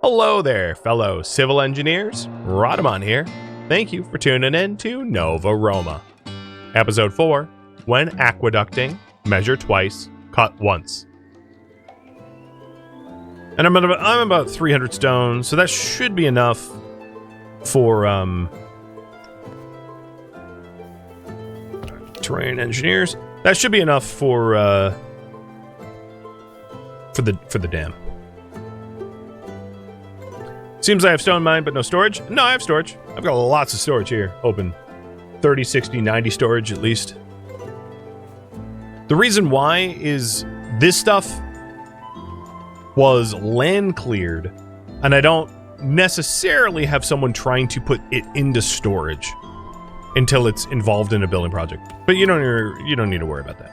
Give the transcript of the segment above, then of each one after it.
Hello there, fellow civil engineers. Rhadamant here. Thank you for tuning in to Nova Roma. Episode 4, When Aqueducting, Measure Twice, Cut Once. And I'm about 300 stone, so that should be enough for, terrain engineers. That should be enough for the dam. Seems I have stone mine, but no storage. No, I have storage. I've got lots of storage here. Open 30, 60, 90 storage at least. The reason why is this stuff was land cleared, and I don't necessarily have someone trying to put it into storage until it's involved in a building project. But you don't need to worry about that.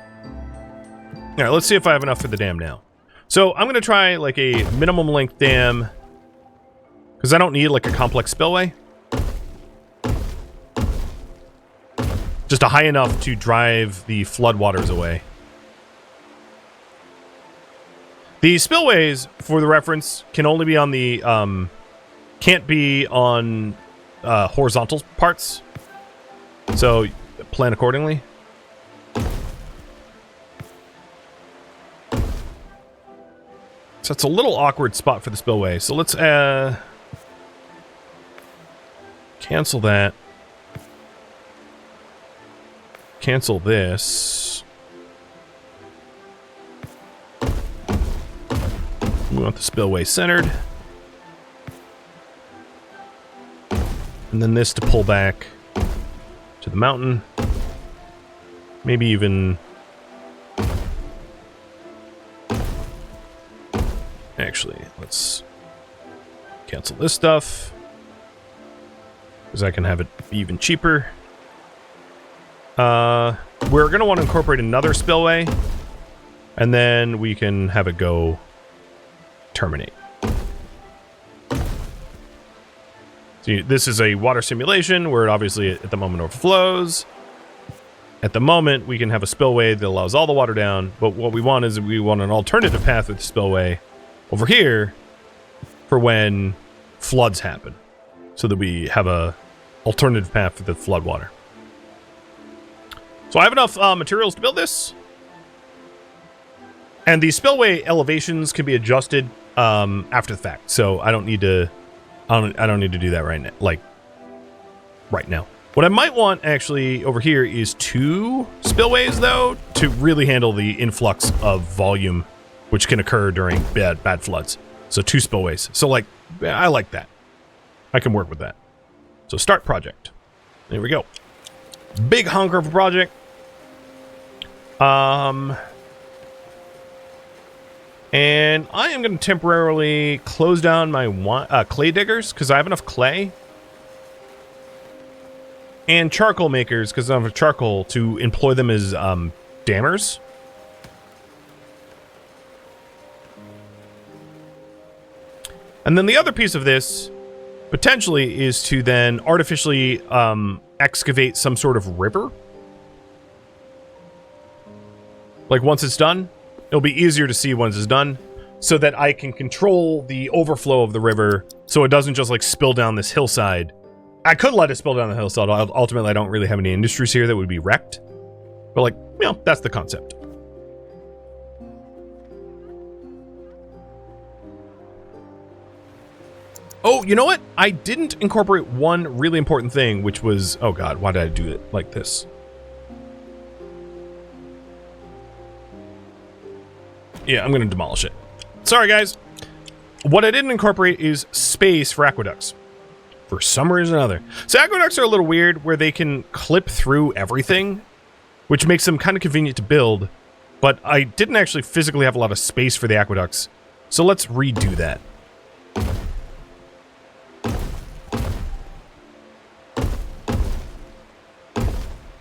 All right, let's see if I have enough for the dam now. So I'm gonna try like a minimum length dam, because I don't need like a complex spillway. Just a high enough to drive the floodwaters away. The spillways, for the reference, can only be on the, can't be on horizontal parts. So plan accordingly. So it's a little awkward spot for the spillway. So let's cancel that. Cancel this. We want the spillway centered. And then this to pull back to the mountain. Maybe even... Actually, let's cancel this stuff, because I can have it be even cheaper. We're going to want to incorporate another spillway, and then we can have it go terminate. So this is a water simulation where it obviously at the moment overflows. At the moment, we can have a spillway that allows all the water down, but what we want is we want an alternative path with the spillway over here for when floods happen, so that we have a alternative path for the flood water. So I have enough materials to build this, and the spillway elevations can be adjusted after the fact. So I don't need to I don't need to do that right now. Right now, what I might want actually over here is 2 spillways though, to really handle the influx of volume which can occur during bad floods. So 2 spillways. So like, I like that. I can work with that. So start project. There we go. Big honker of a project. And I am going to temporarily close down my clay diggers, because I have enough clay. And charcoal makers, because I have charcoal to employ them as dammers. And then the other piece of this, potentially, is to then artificially excavate some sort of river. Like, once it's done, it'll be easier to see once it's done, so that I can control the overflow of the river, so it doesn't just, like, spill down this hillside. I could let it spill down the hillside. Ultimately, I don't really have any industries here that would be wrecked. But, like, you know, that's the concept. Oh, you know what? I didn't incorporate one really important thing, which was... Oh, God, why did I do it like this? Yeah, I'm going to demolish it. Sorry, guys. What I didn't incorporate is space for aqueducts. For some reason or another. So aqueducts are a little weird, where they can clip through everything, which makes them kind of convenient to build. But I didn't actually physically have a lot of space for the aqueducts. So let's redo that.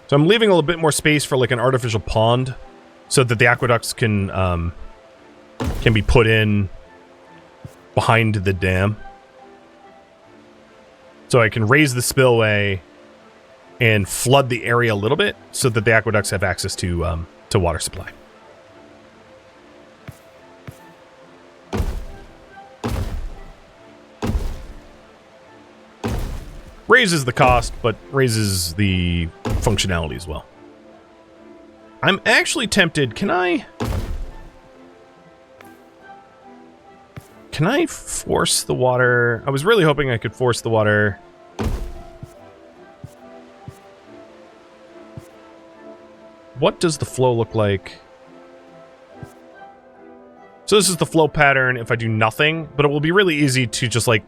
So I'm leaving a little bit more space for like an artificial pond, so that the aqueducts can be put in behind the dam. So I can raise the spillway and flood the area a little bit, so that the aqueducts have access to water supply. raises the cost, but raises the functionality as well. I'm actually tempted. Can I force the water? I was really hoping I could force the water. What does the flow look like? So this is the flow pattern if I do nothing, but it will be really easy to just like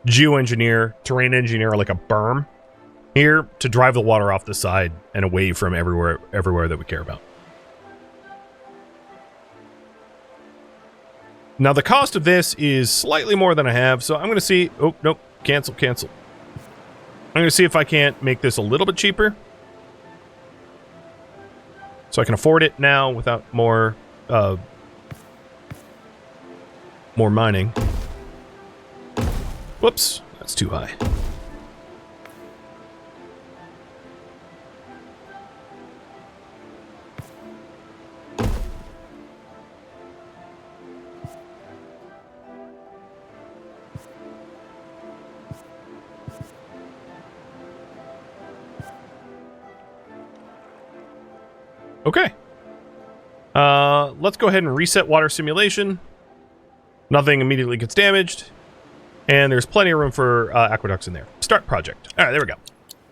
geoengineer, terrain engineer like a berm here to drive the water off the side and away from everywhere that we care about. Now the cost of this is slightly more than I have, so I'm going to see... Oh, nope. Cancel. I'm going to see if I can't make this a little bit cheaper. So I can afford it now without more mining. Whoops, that's too high. Okay. Let's go ahead and reset water simulation. Nothing immediately gets damaged. And there's plenty of room for aqueducts in there. Start project. All right, there we go.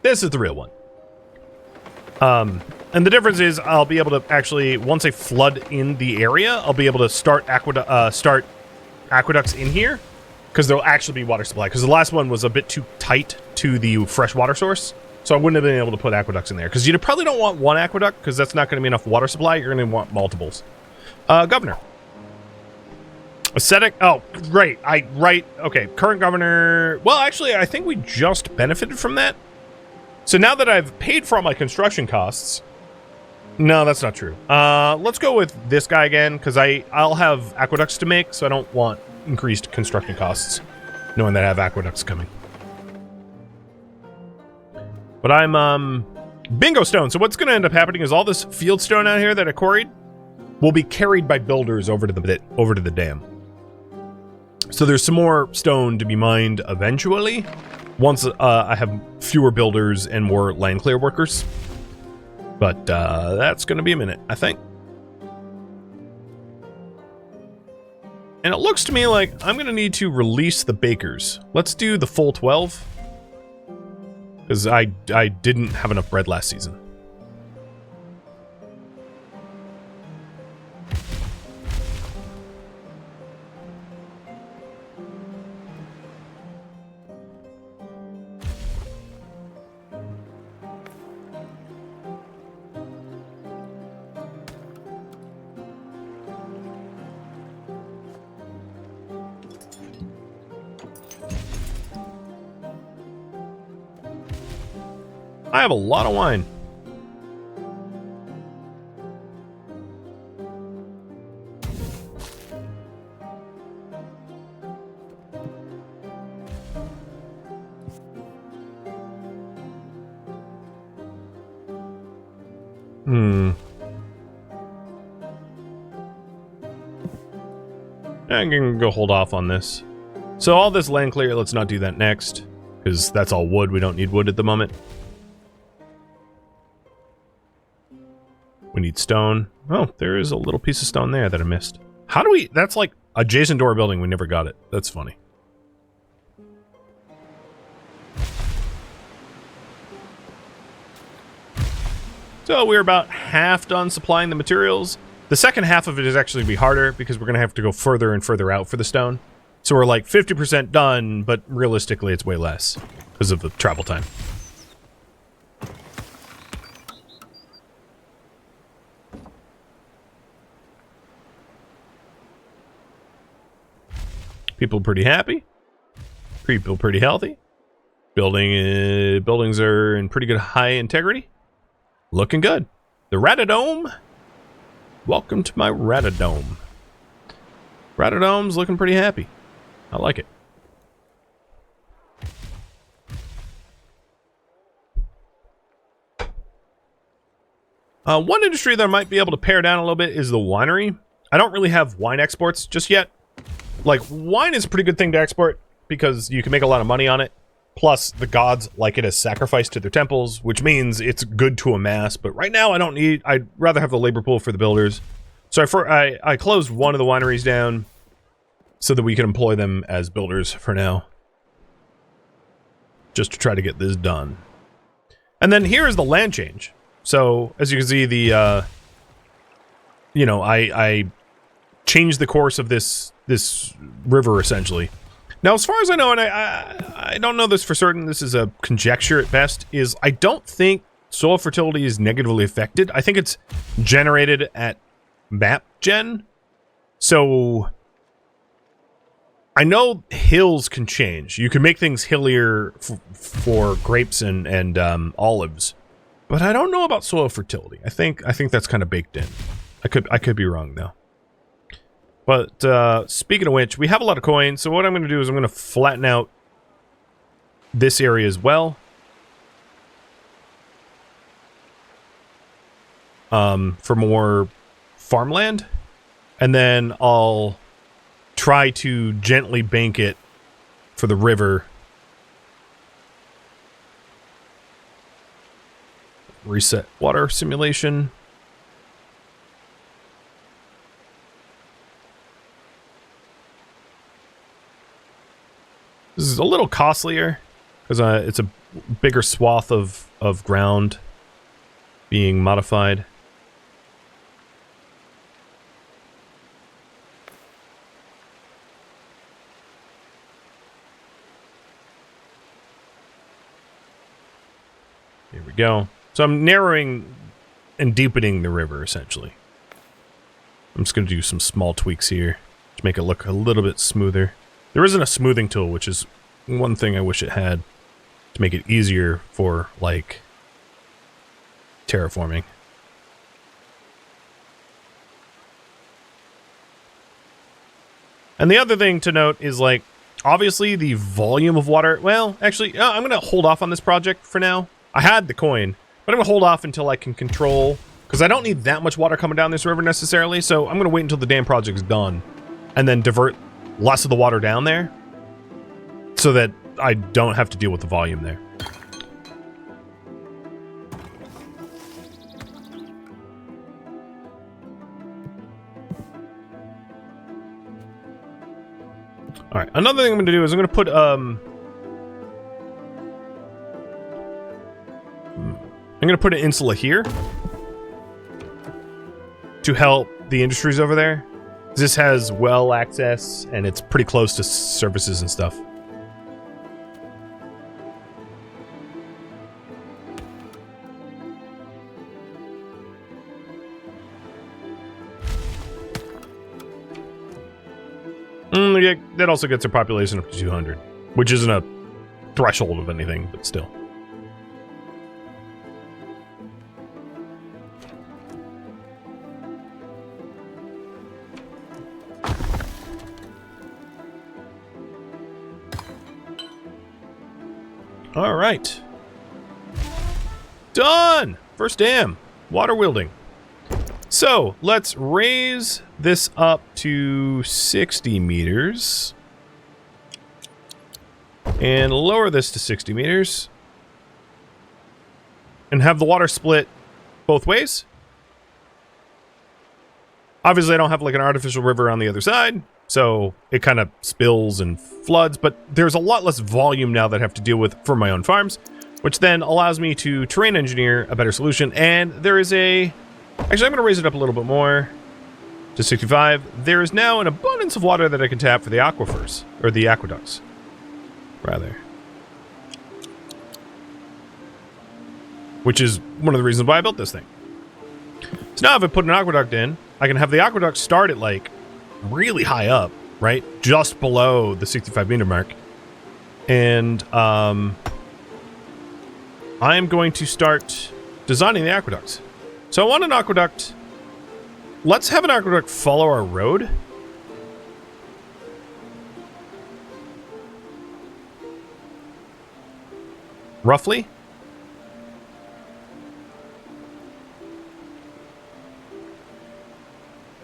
This is the real one. And the difference is I'll be able to actually, once I flood in the area, I'll be able to start aqueducts in here. Because there'll actually be water supply. Because the last one was a bit too tight to the fresh water source. So I wouldn't have been able to put aqueducts in there. Because you probably don't want one aqueduct, because that's not going to be enough water supply. You're going to want multiples. Governor. Ascetic. Oh, great. Okay, current governor. Well, actually, I think we just benefited from that. So now that I've paid for all my construction costs... No, that's not true. Let's go with this guy again, because I'll have aqueducts to make, so I don't want increased construction costs, knowing that I have aqueducts coming. But I'm, bingo stone. So what's going to end up happening is all this field stone out here that I quarried will be carried by builders over to the dam. So there's some more stone to be mined eventually, once I have fewer builders and more land clear workers. But that's going to be a minute, I think. And it looks to me like I'm going to need to release the bakers. Let's do the full 12. Because I didn't have enough bread last season. I have a lot of wine. I'm gonna go hold off on this. So all this land clear, let's not do that next, because that's all wood. We don't need wood at the moment. We need stone. Oh, there is a little piece of stone there that I missed. How do we... That's like adjacent to our building. We never got it. That's funny. So we're about half done supplying the materials. The second half of it is actually going to be harder because we're going to have to go further and further out for the stone. So we're like 50% done, but realistically it's way less because of the travel time. People pretty happy. People pretty healthy. Buildings are in pretty good high integrity. Looking good. The Rhadamant. Welcome to my Rhadamant. Rhadamant's looking pretty happy. I like it. One industry that I might be able to pare down a little bit is the winery. I don't really have wine exports just yet. Like, wine is a pretty good thing to export because you can make a lot of money on it. Plus, the gods like it as sacrifice to their temples, which means it's good to amass. But right now, I'd rather have the labor pool for the builders. So I closed one of the wineries down so that we can employ them as builders for now. Just to try to get this done. And then here is the land change. So, as you can see, the, you know, I changed the course of this river, essentially. Now, as far as I know, and I don't know this for certain, this is a conjecture at best, is I don't think soil fertility is negatively affected. I think it's generated at map gen. So, I know hills can change. You can make things hillier for grapes and olives. But I don't know about soil fertility. I think that's kind of baked in. I could be wrong, though. But speaking of which, we have a lot of coins, so what I'm going to do is I'm going to flatten out this area as well. For more farmland. And then I'll try to gently bank it for the river. Reset water simulation. This is a little costlier because it's a bigger swath of ground being modified. Here we go. So I'm narrowing and deepening the river, essentially. I'm just going to do some small tweaks here to make it look a little bit smoother. There isn't a smoothing tool, which is one thing I wish it had to make it easier for, like, terraforming. And the other thing to note is, like, obviously the volume of water... Well, actually, I'm going to hold off on this project for now. I had the coin, but I'm going to hold off until I can control... Because I don't need that much water coming down this river necessarily, so I'm going to wait until the dam project's done. And then divert less of the water down there. So that I don't have to deal with the volume there. Alright, another thing I'm going to do is I'm going to put, I'm going to put an insula here to help the industries over there. This has well access and it's pretty close to services and stuff. Yeah, that also gets a population up to 200, which isn't a threshold of anything, but still. All right. Done! First dam. Water wielding. So, let's raise this up to 60 meters. And lower this to 60 meters. And have the water split both ways. Obviously, I don't have like an artificial river on the other side. So, it kind of spills and floods. But there's a lot less volume now that I have to deal with for my own farms. Which then allows me to terrain engineer a better solution. And there is a... Actually, I'm going to raise it up a little bit more to 65. There is now an abundance of water that I can tap for the aquifers, or the aqueducts, rather. Which is one of the reasons why I built this thing. So now if I put an aqueduct in, I can have the aqueduct start at, like, really high up, right? Just below the 65 meter mark. And, I am going to start designing the aqueducts. So I want an aqueduct. Let's have an aqueduct follow our road. Roughly.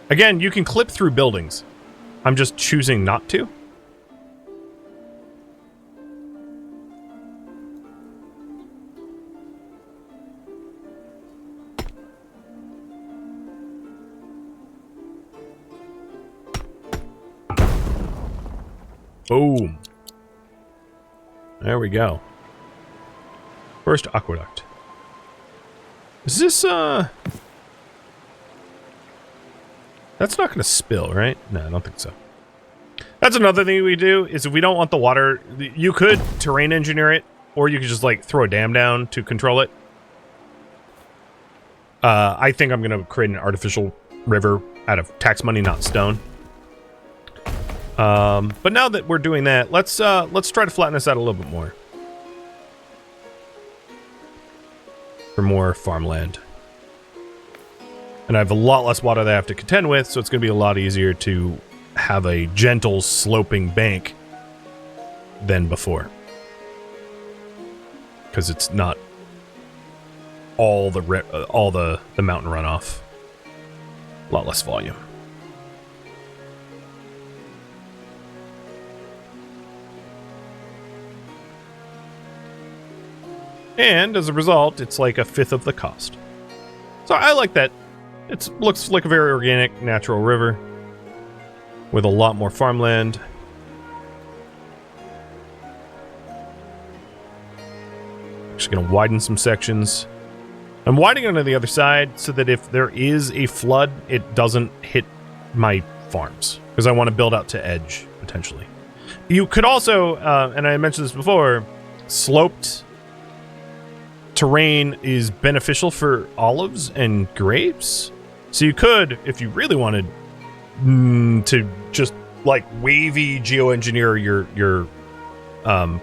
Again, you can clip through buildings. I'm just choosing not to. Boom. There we go. First aqueduct. Is this, that's not going to spill, right? No, I don't think so. That's another thing we do, is if we don't want the water, you could terrain engineer it, or you could just, like, throw a dam down to control it. I think I'm going to create an artificial river out of tax money, not stone. But now that we're doing that, let's try to flatten this out a little bit more. For more farmland. And I have a lot less water that I have to contend with, so it's going to be a lot easier to have a gentle sloping bank than before. Because it's not all the mountain runoff. A lot less volume. And as a result, it's like a fifth of the cost. So I like that. It looks like a very organic, natural river with a lot more farmland. Just gonna widen some sections. I'm widening on the other side so that if there is a flood, it doesn't hit my farms, because I want to build out to edge potentially. You could also, and I mentioned this before, sloped terrain is beneficial for olives and grapes. So you could, if you really wanted, to just like wavy geoengineer your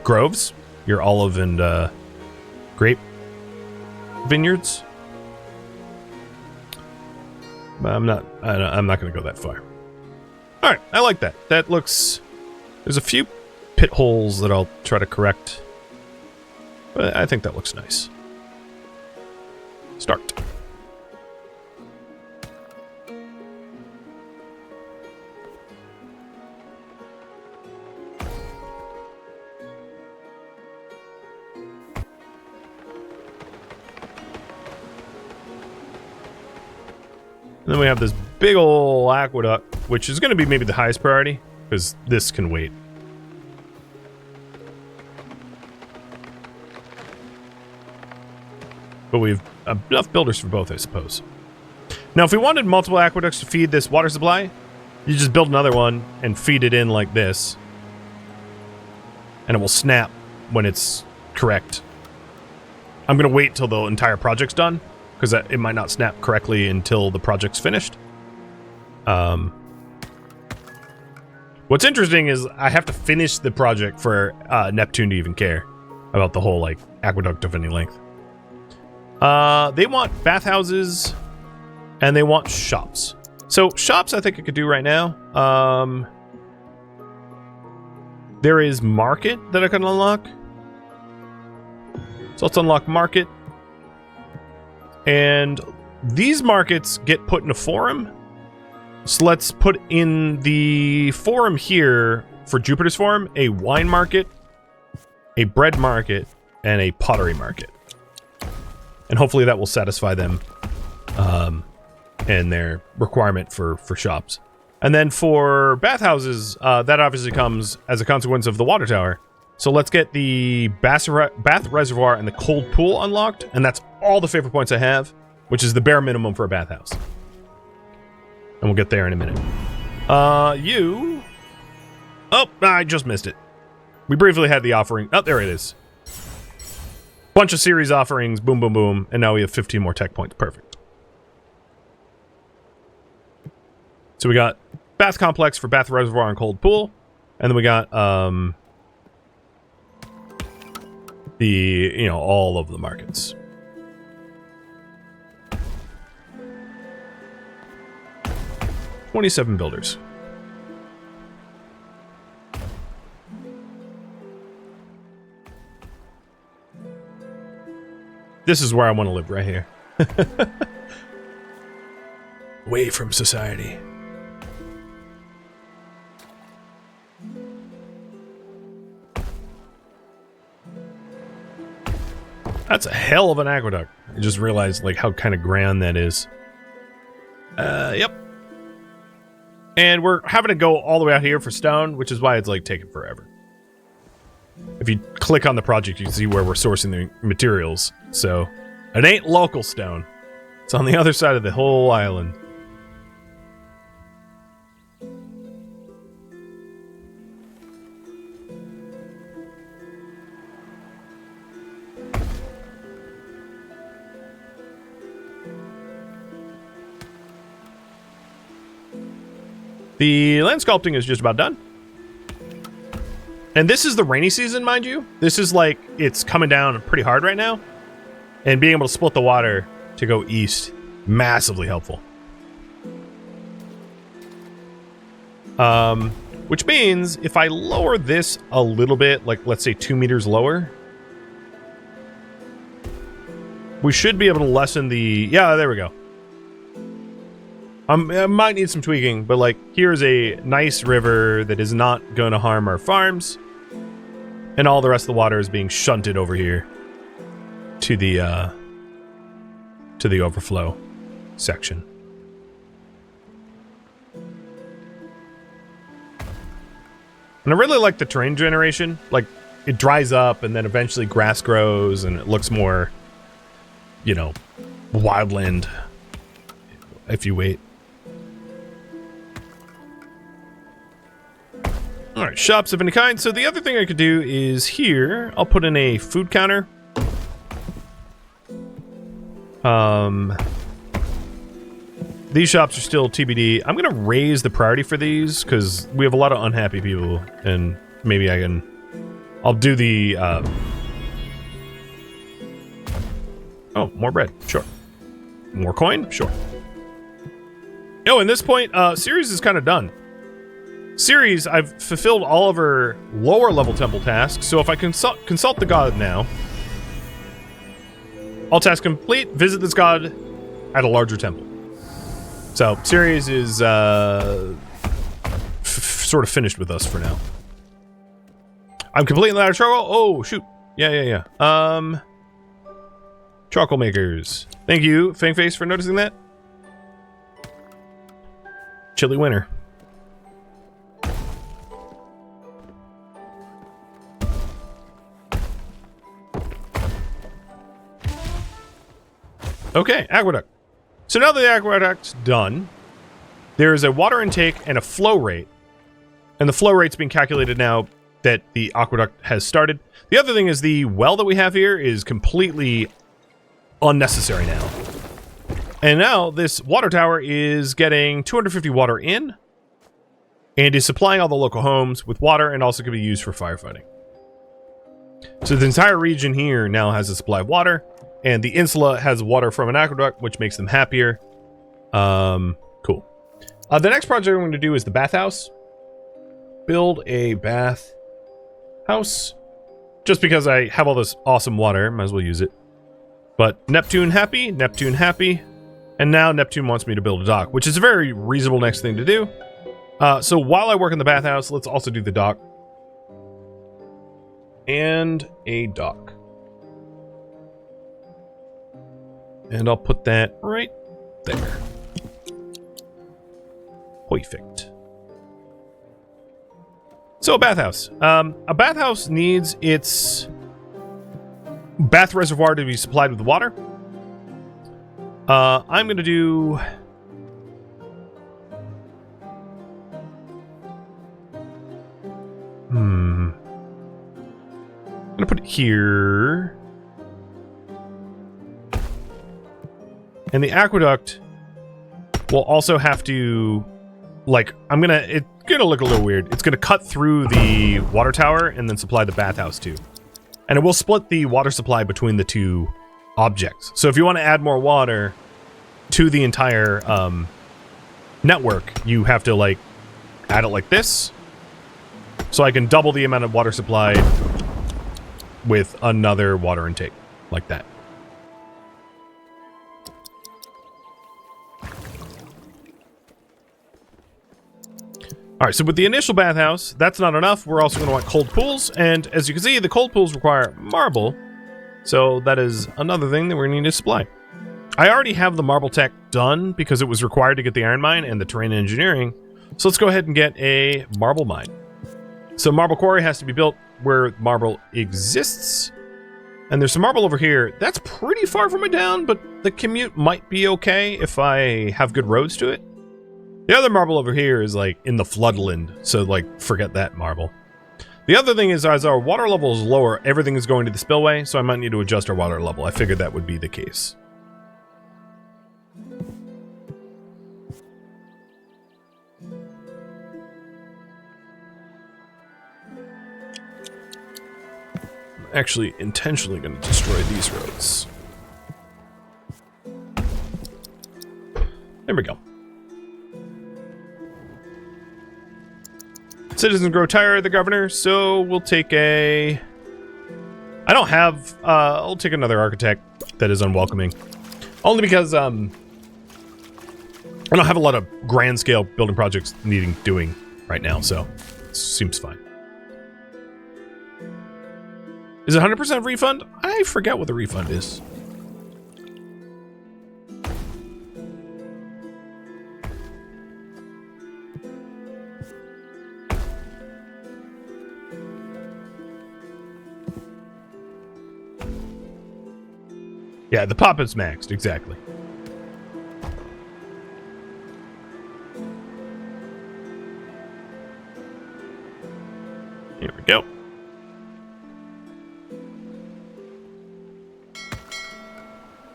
groves, your olive and grape vineyards. But I'm not going to go that far. All right, I like that. That looks. There's a few pit holes that I'll try to correct, but I think that looks nice. Start. And then we have this big ol' aqueduct, which is going to be maybe the highest priority, because this can wait. But we've enough builders for both, I suppose. Now, if we wanted multiple aqueducts to feed this water supply, you just build another one and feed it in like this. And it will snap when it's correct. I'm going to wait till the entire project's done, because it might not snap correctly until the project's finished. What's interesting is I have to finish the project for Neptune to even care about the whole like aqueduct of any length. They want bathhouses and they want shops. So shops I think I could do right now. There is market that I can unlock. So let's unlock market. And these markets get put in a forum. So let's put in the forum here for Jupiter's forum a wine market, a bread market, and a pottery market. And hopefully that will satisfy them and their requirement for shops. And then for bathhouses, that obviously comes as a consequence of the water tower. So let's get the bath reservoir and the cold pool unlocked, and that's all the favorite points I have, which is the bare minimum for a bathhouse. And we'll get there in a minute. You... Oh, I just missed it. We briefly had the offering. Oh, there it is. Bunch of series offerings, boom, boom, boom, and now we have 15 more tech points. Perfect. So we got bath complex for bath reservoir and cold pool, and then we got all of the markets. $27 builders. This is where I want to live, right here. Away from society. That's a hell of an aqueduct. I just realized like how kind of grand that is. Yep. And we're having to go all the way out here for stone, which is why it's like taking forever. If you click on the project, you can see where we're sourcing the materials. So it ain't local stone. It's on the other side of the whole island. The land sculpting is just about done. And this is the rainy season, mind you. This is like, it's coming down pretty hard right now. And being able to split the water to go east, massively helpful. Which means if I lower this a little bit, like let's say 2 meters lower, we should be able to lessen the, yeah, there we go. I might need some tweaking, but like, here's a nice river that is not going to harm our farms. And all the rest of the water is being shunted over here to the overflow section. And I really like the terrain generation. Like, it dries up and then eventually grass grows and it looks more, you know, wildland if you wait. Alright, shops of any kind. So the other thing I could do is here, I'll put in a food counter. These shops are still TBD. I'm going to raise the priority for these because we have a lot of unhappy people and maybe I'll do the, oh, more bread. Sure. More coin? Sure. Oh, at this point, series is kind of done. Series, I've fulfilled all of her lower level temple tasks, so if I consult the god now, all tasks complete, visit this god at a larger temple. So, series is sort of finished with us for now. I'm completing the ladder charcoal. Oh, shoot. Yeah. Charcoal makers. Thank you, Fangface, for noticing that. Chilly winter. Okay, aqueduct. So now that the aqueduct's done, there is a water intake and a flow rate. And the flow rate's being calculated now that the aqueduct has started. The other thing is the well that we have here is completely unnecessary now. And now this water tower is getting 250 water in and is supplying all the local homes with water and also can be used for firefighting. So the entire region here now has a supply of water. And the insula has water from an aqueduct, which makes them happier. Cool. The next project I'm going to do is the bathhouse. Build a bath house. Just because I have all this awesome water, might as well use it. But Neptune happy, and now Neptune wants me to build a dock, which is a very reasonable next thing to do. So while I work on the bathhouse, let's also do the dock. And a dock. And I'll put that right there. Perfect. So a bathhouse. A bathhouse needs its bath reservoir to be supplied with water. I'm going to do... I'm going to put it here. And the aqueduct will also have to, like, it's gonna look a little weird. It's gonna cut through the water tower and then supply the bathhouse too. And it will split the water supply between the two objects. So if you want to add more water to the entire network, you have to, like, add it like this. So I can double the amount of water supply with another water intake, like that. Alright, so with the initial bathhouse, that's not enough. We're also going to want cold pools, and as you can see, the cold pools require marble, so that is another thing that we're going to need to supply. I already have the marble tech done because it was required to get the iron mine and the terrain engineering, So let's go ahead and get a marble mine. So marble quarry has to be built where marble exists. And there's some marble over here. That's pretty far from my town, but the commute might be okay if I have good roads to it. The other marble over here is like in the floodland, so like forget that marble. The other thing is, as our water level is lower, everything is going to the spillway, so I might need to adjust our water level. I figured that would be the case. I'm actually intentionally going to destroy these roads. There we go. Citizens grow tired of the governor, so we'll take a... I don't have... I'll take another architect that is unwelcoming. Only because, I don't have a lot of grand-scale building projects needing doing right now, so it seems fine. Is it 100% refund? I forget what the refund is. Yeah, the pop-up's maxed, exactly. Here we go.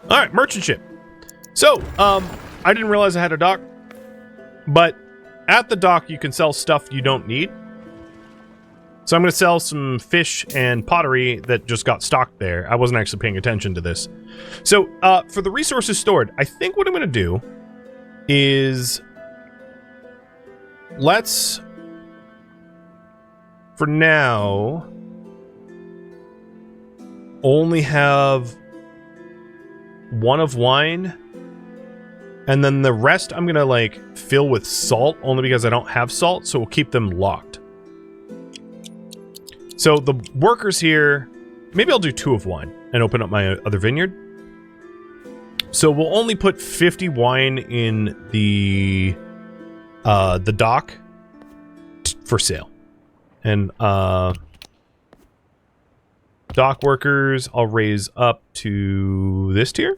Alright, merchant ship. So, I didn't realize I had a dock, but at the dock you can sell stuff you don't need. So I'm going to sell some fish and pottery that just got stocked there. I wasn't actually paying attention to this. So, for the resources stored, I think what I'm going to do is... Let's, for now, only have one of wine. And then the rest I'm going to, like, fill with salt, only because I don't have salt, so we'll keep them locked. So the workers here, maybe I'll do 2 of wine and open up my other vineyard. So we'll only put 50 wine in the dock for sale. And dock workers, I'll raise up to this tier.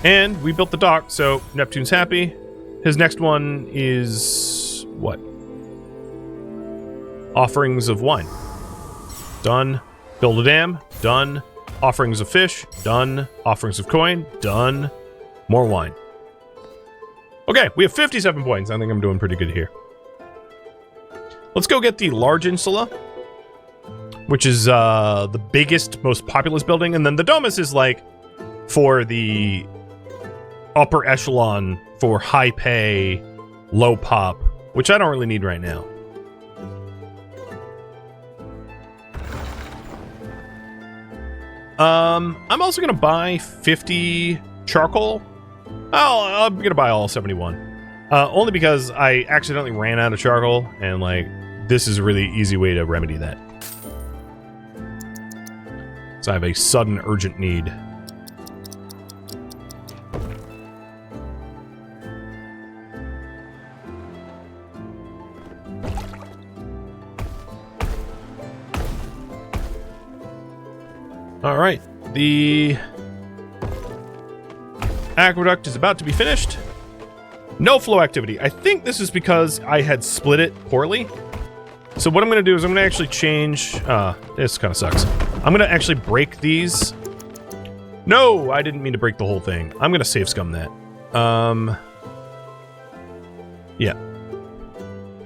And we built the dock, so Neptune's happy. His next one is what? Offerings of wine. Done. Build a dam. Done. Offerings of fish. Done. Offerings of coin. Done. More wine. Okay, we have 57 points. I think I'm doing pretty good here. Let's go get the large insula, which is the biggest, most populous building. And then the domus is like for the upper echelon for high pay, low pop, which I don't really need right now. I'm also gonna buy 50 charcoal. I'm gonna buy all 71. Only because I accidentally ran out of charcoal, and like, this is a really easy way to remedy that. So I have a sudden urgent need. Alright, the aqueduct is about to be finished. No flow activity. I think this is because I had split it poorly. So what I'm going to do is I'm going to actually change... this kind of sucks. I'm going to actually break these. No, I didn't mean to break the whole thing. I'm going to save scum that. Yeah.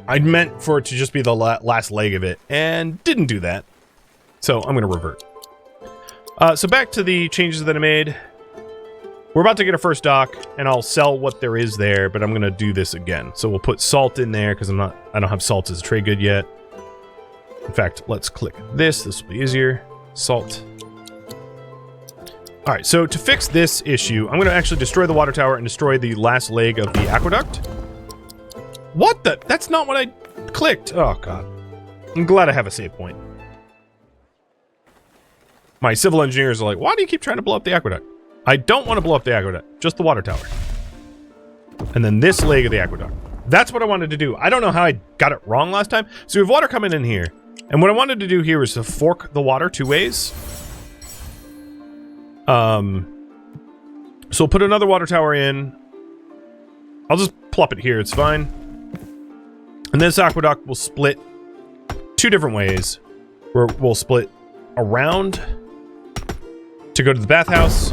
I meant for it to just be the last leg of it, and didn't do that. So I'm going to revert. So back to the changes that I made. We're about to get a first dock, and I'll sell what there is there, but I'm gonna do this again. So we'll put salt in there because I don't have salt as a trade good yet. In fact, let's click this. This will be easier. Salt. All right. So to fix this issue, I'm gonna actually destroy the water tower and destroy the last leg of the aqueduct. What the? That's not what I clicked. Oh god. I'm glad I have a save point. My civil engineers are like, why do you keep trying to blow up the aqueduct? I don't want to blow up the aqueduct, just the water tower. And then this leg of the aqueduct. That's what I wanted to do. I don't know how I got it wrong last time. So we have water coming in here. And what I wanted to do here was to fork the water 2 ways. So we'll put another water tower in. I'll just plop it here. It's fine. And this aqueduct will split 2 different ways. Where we'll split around to go to the bathhouse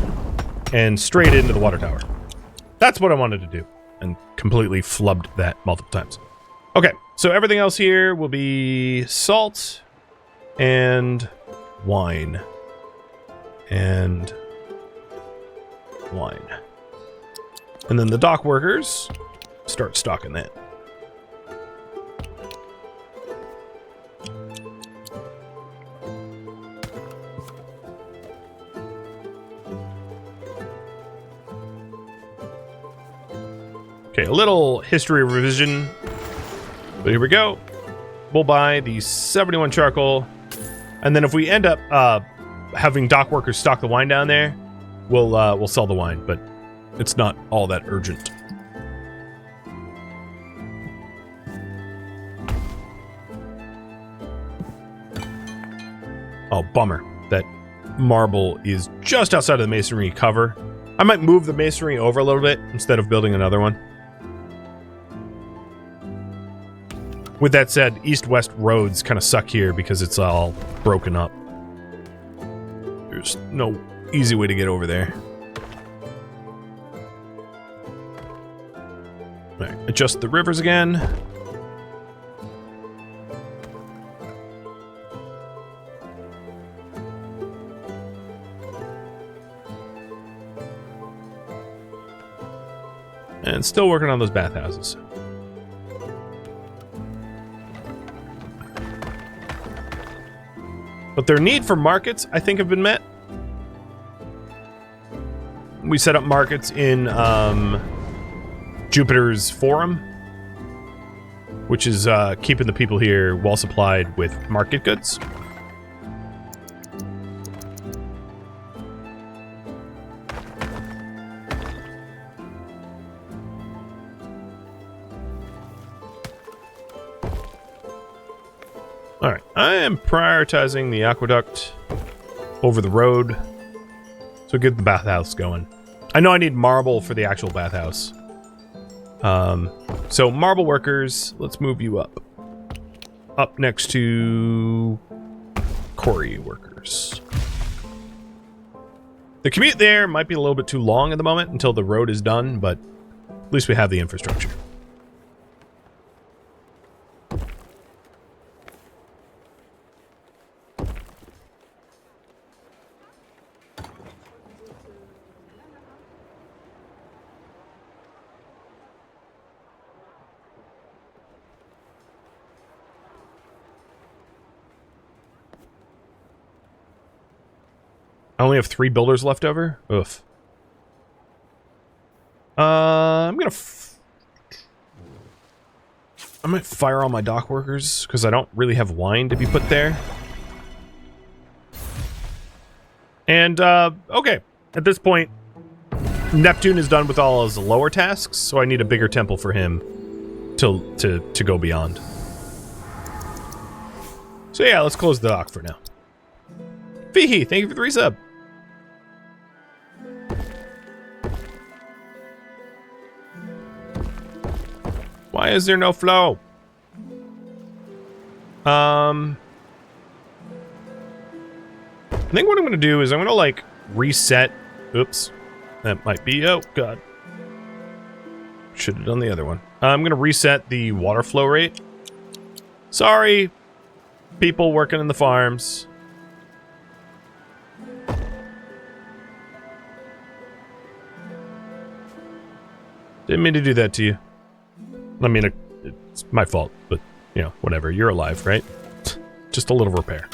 and straight into the water tower. That's what I wanted to do. And completely flubbed that multiple times. Okay, so everything else here will be salt and wine. And wine. And then the dock workers start stocking that. Okay, a little history revision. But here we go. We'll buy the 71 charcoal. And then if we end up having dock workers stock the wine down there, we'll sell the wine, but it's not all that urgent. Oh, bummer. That marble is just outside of the masonry cover. I might move the masonry over a little bit instead of building another one. With that said, east-west roads kind of suck here because it's all broken up. There's no easy way to get over there. All right, adjust the rivers again. And still working on those bathhouses. But their need for markets, I think, have been met. We set up markets in Jupiter's Forum, which is keeping the people here well supplied with market goods. All right, I am prioritizing the aqueduct over the road, so get the bathhouse going. I know I need marble for the actual bathhouse. So marble workers, let's move you up. Up next to quarry workers. The commute there might be a little bit too long at the moment until the road is done, but at least we have the infrastructure. I only have 3 builders left over? Oof. I'm gonna... I might fire all my dock workers, because I don't really have wine to be put there. And, okay. At this point, Neptune is done with all his lower tasks, so I need a bigger temple for him to go beyond. So yeah, let's close the dock for now. Fihi, thank you for the resub. Why is there no flow? I think what I'm going to do is I'm going to, like, reset. Oops. That might be... Oh, God. Should have done the other one. I'm going to reset the water flow rate. Sorry, people working in the farms. Didn't mean to do that to you. I mean, it's my fault, but, you know, whatever. You're alive, right? Just a little repair.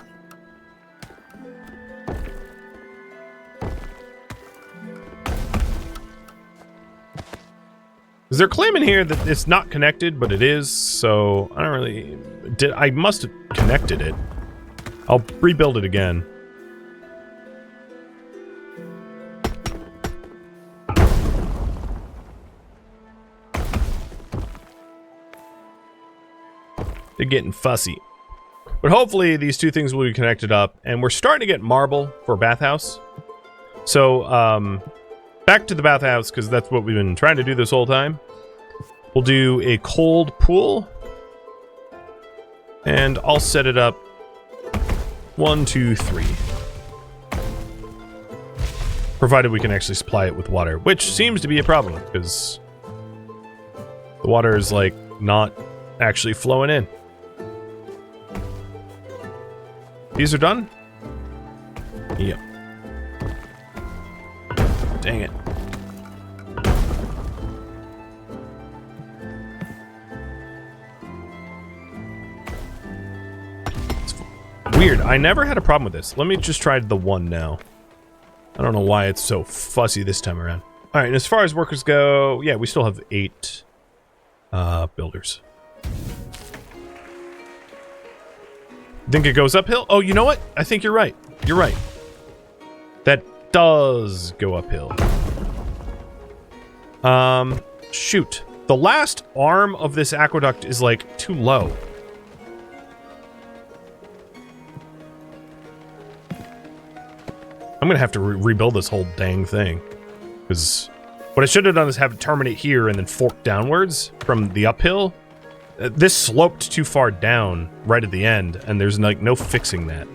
Is there a claim in here that it's not connected, but it is, so I don't really... I must have connected it. I'll rebuild it again. They're getting fussy. But hopefully these two things will be connected up, and we're starting to get marble for bathhouse. So, back to the bathhouse, because that's what we've been trying to do this whole time. We'll do a cold pool. And I'll set it up 1, 2, 3. Provided we can actually supply it with water, which seems to be a problem, because the water is, like, not actually flowing in. These are done? Yep. Dang it. It's weird. I never had a problem with this. Let me just try the one now. I don't know why it's so fussy this time around. Alright, and as far as workers go, yeah, we still have 8 builders. Think it goes uphill? Oh, you know what? I think you're right. You're right. That does go uphill. Shoot. The last arm of this aqueduct is, like, too low. I'm gonna have to rebuild this whole dang thing. Because what I should have done is have it terminate here and then fork downwards from the uphill. This sloped too far down right at the end, and there's, like, no fixing that.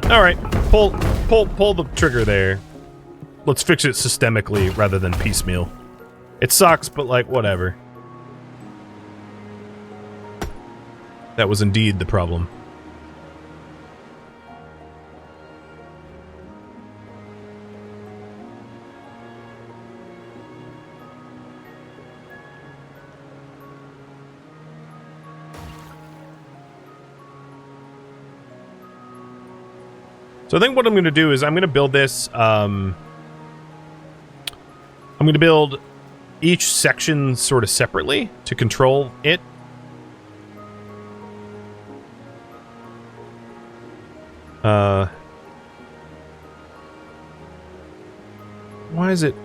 Alright, pull the trigger there. Let's fix it systemically rather than piecemeal. It sucks, but, like, whatever. That was indeed the problem. So I think what I'm going to do is I'm going to build this, I'm going to build each section sort of separately to control it. Why is it?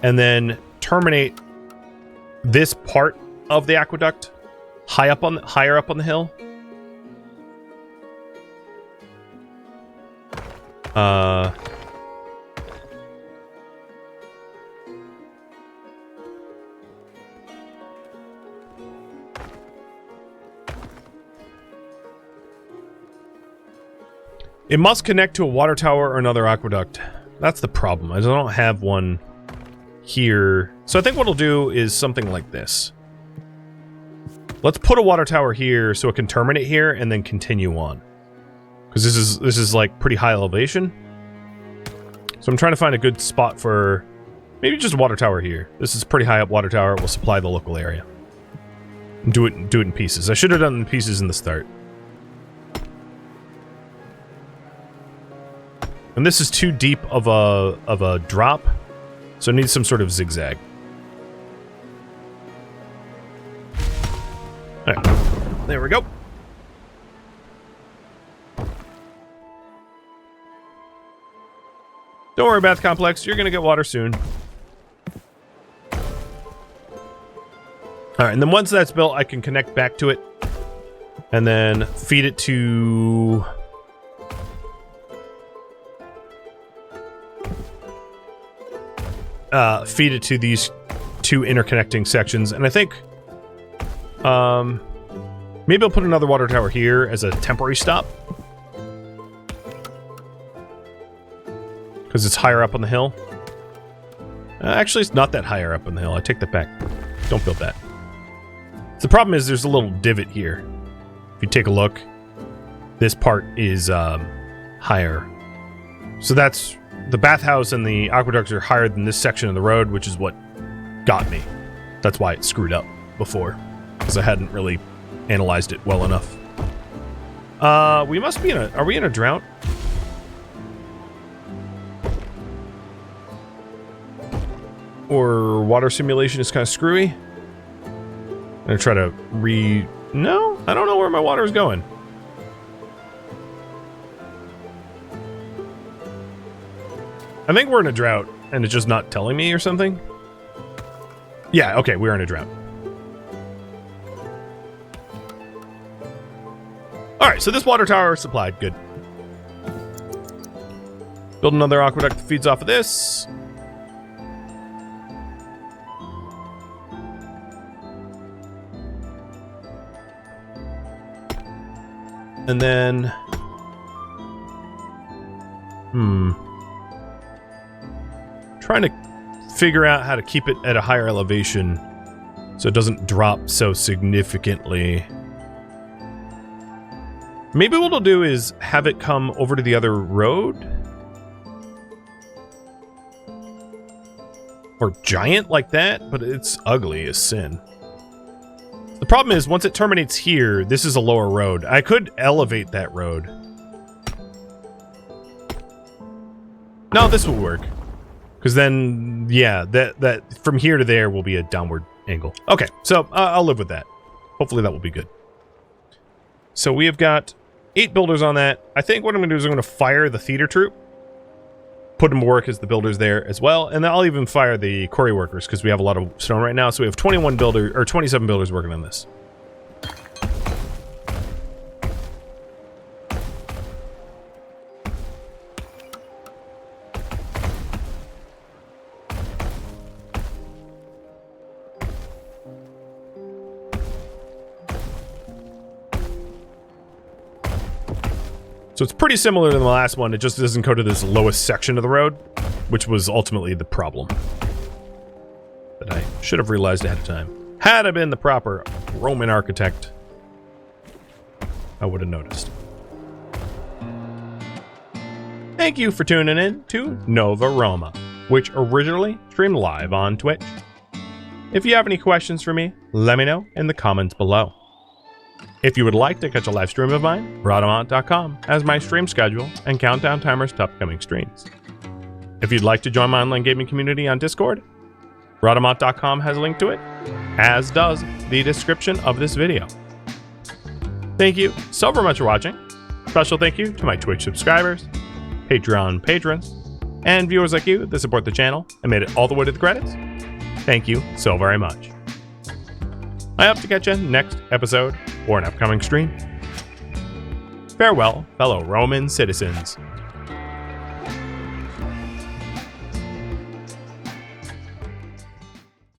And then terminate this part of the aqueduct higher up on the hill. It must connect to a water tower or another aqueduct. That's the problem. I don't have one here. So I think what I'll do is something like this. Let's put a water tower here so it can terminate here and then continue on. Because this is like pretty high elevation. So I'm trying to find a good spot for maybe just a water tower here. This is pretty high up water tower. We'll supply the local area. And do it in pieces. I should have done it in pieces in the start. And this is too deep of a drop. So it needs some sort of zigzag. Alright, there we go. Don't worry, Bath Complex, you're gonna get water soon. Alright, and then once that's built, I can connect back to it. And then feed it to... feed it to these two interconnecting sections, and I think maybe I'll put another water tower here as a temporary stop because it's higher up on the hill. Actually, it's not that higher up on the hill. I take that back. Don't build that. The problem is there's a little divot here. If you take a look, this part is higher, so that's the bathhouse and the aqueducts are higher than this section of the road, which is what got me. That's why it screwed up before, because I hadn't really analyzed it well enough. We must be in a... Are we in a drought? Or water simulation is kind of screwy? I'm gonna try to No? I don't know where my water is going. I think we're in a drought, and it's just not telling me or something. Yeah, okay, we're in a drought. Alright, so this water tower is supplied. Good. Build another aqueduct that feeds off of this. And then... trying to figure out how to keep it at a higher elevation so it doesn't drop so significantly. Maybe what we'll do is have it come over to the other road? Or giant like that, but it's ugly as sin. The problem is, once it terminates here, this is a lower road. I could elevate that road. No, this will work. Because then, yeah, that from here to there will be a downward angle. Okay, so I'll live with that. Hopefully that will be good. So we have got 8 builders on that. I think what I'm going to do is I'm going to fire the theater troupe. Put them to work as the builders there as well. And then I'll even fire the quarry workers because we have a lot of stone right now. So we have 27 builders working on this. So it's pretty similar to the last one, it just doesn't go to this lowest section of the road, which was ultimately the problem. That I should have realized ahead of time. Had I been the proper Roman architect, I would have noticed. Thank you for tuning in to Nova Roma, which originally streamed live on Twitch. If you have any questions for me, let me know in the comments below. If you would like to catch a live stream of mine, Rhadamant.com has my stream schedule and countdown timers to upcoming streams. If you'd like to join my online gaming community on Discord, Rhadamant.com has a link to it, as does the description of this video. Thank you so very much for watching. Special thank you to my Twitch subscribers, Patreon patrons, and viewers like you that support the channel and made it all the way to the credits. Thank you so very much. I hope to catch you next episode or an upcoming stream. Farewell, fellow Roman citizens.